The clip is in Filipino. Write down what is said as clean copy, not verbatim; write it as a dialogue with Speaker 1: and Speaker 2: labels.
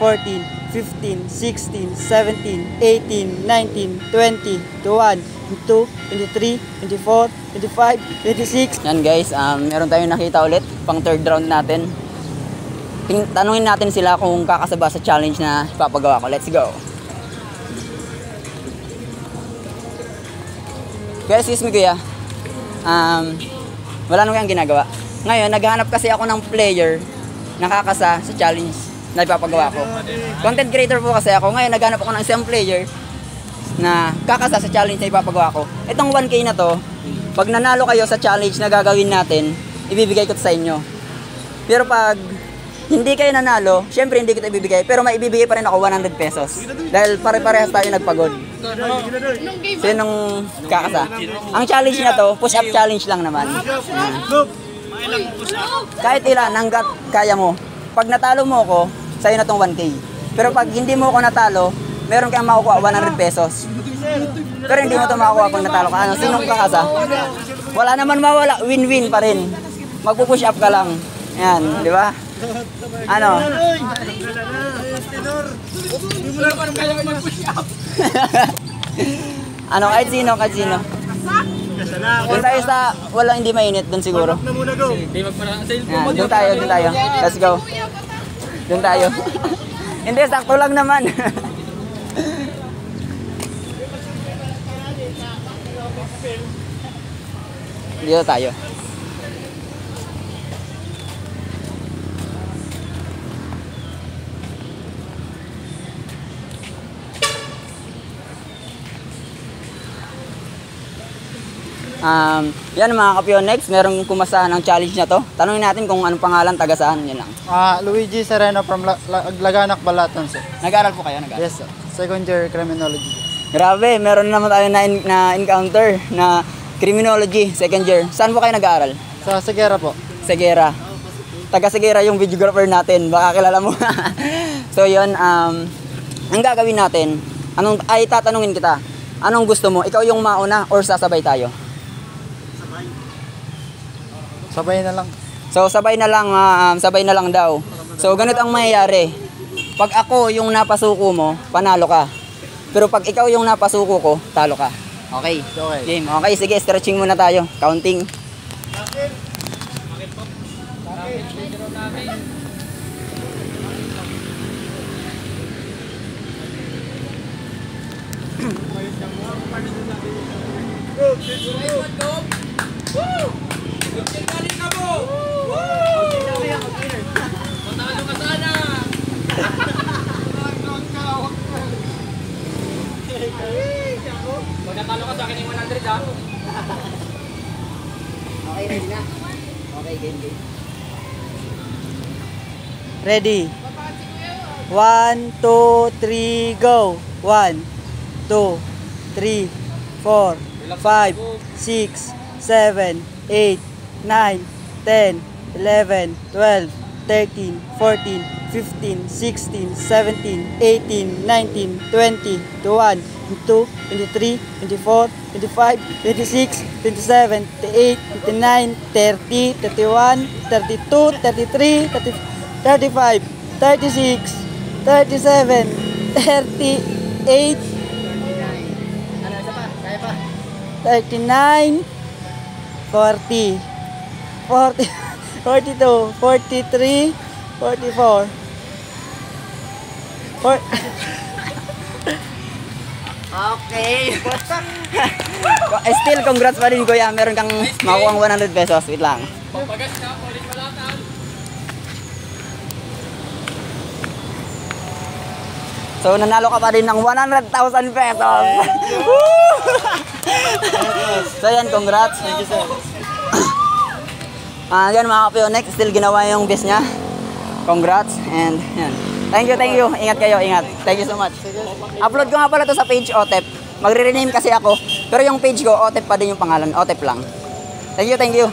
Speaker 1: 14, 15, 16, 17, 18, 19, 20, 21, 22, 23, 24, 25, 26.
Speaker 2: Yan guys, meron tayong nakita ulit, pang third round natin. Tanungin natin sila kung kakasaba sa challenge na ipapagawa ko. Let's go! Kaya excuse me kuya, wala naman kayang ginagawa. Ngayon, naghahanap kasi ako ng player na kakasa sa challenge na ipapagawa ko. Content creator po kasi ako. Ngayon, naghahanap ako ng isang player na kakasa sa challenge na ipapagawa ko. Itong 1K na to, pag nanalo kayo sa challenge na gagawin natin, ibibigay ko sa inyo. Pero pag hindi kayo nanalo, syempre hindi ko ito ibibigay, pero may ibibigay pa rin ako 100 pesos. Dahil pare-parehas tayo nagpagod. Sinong kakasa? Ang challenge na to, push-up challenge lang naman. Kahit ilan, hanggat kaya mo. Pag natalo mo ako, sa'yo na tong 1K. Pero pag hindi mo ako natalo, meron kang makukuha 100 pesos. Pero hindi mo ito makukuha pag natalo ka. Ano, sinong kakasa? Wala naman mawala, win-win pa rin. Magpupush up ka lang. Yan, di ba? Ano? Ano, kahit sino, kahit sino. Doon tayo sa walang hindi mainit, doon siguro. Yan, doon tayo, doon tayo. Let's go. Doon tayo. Hindi, sakto lang naman. Dito tayo. Yan mga kapyon, next merong kumasa ng challenge na to. Tanungin natin kung anong pangalan, taga saan, yan lang.
Speaker 3: Luigi Sereno from Laganak, Balatan, sir.
Speaker 2: Nag-aral po kayo? Nag-aral?
Speaker 3: Yes, sir. Second year criminology.
Speaker 2: Grabe, meron naman tayo na encounter na criminology, second year. Saan po kayo nag-aaral?
Speaker 3: Sa Segera po.
Speaker 2: Segera. Taga Segera yung videographer natin, baka kilala mo. So yun, ang gagawin natin, tatanungin kita, anong gusto mo? Ikaw yung mauna or sasabay tayo?
Speaker 3: Sabay na lang.
Speaker 2: So sabay na lang daw. So ganito ang mangyayari. Pag ako yung napasuko mo, panalo ka. Pero pag ikaw yung napasuko ko, talo ka. Okay.
Speaker 3: Okay.
Speaker 2: Game. Okay, sige, stretching muna tayo. Counting.
Speaker 4: Magkatalo ka sa akin yung 100 ha?
Speaker 2: Okay, ready na? Okay, game.
Speaker 1: Ready? 1, 2, 3, go! 1, 2, 3, 4, 5, 6, 7, 8, 9, 10, 11, 12, 13, 14, 15, 16, 17, 18, 19, 20, 21, 22, 23, 24, 25, 26, 27, 28, 29, 30, 31, 32, 33, 35, 36, 37, 38, 39, 40, 42, 43, 44,
Speaker 2: Okay. Still, congrats pa rin kuya. Meron kang makuha 100 pesos. Wait lang.
Speaker 4: Pampagas na, polis malatan.
Speaker 2: So, nanalo ka pa rin ng 100,000 pesos. So, yan, congrats.
Speaker 3: Thank you, sir.
Speaker 2: Yan mga kapyo, next, still ginawa yung best niya. Congrats, and yan. Thank you. Ingat kayo, ingat. Thank you so much. Upload ko nga pala to sa page OTEP. Magre-rename kasi ako. Pero yung page ko, OTEP pa din yung pangalan. OTEP lang. Thank you.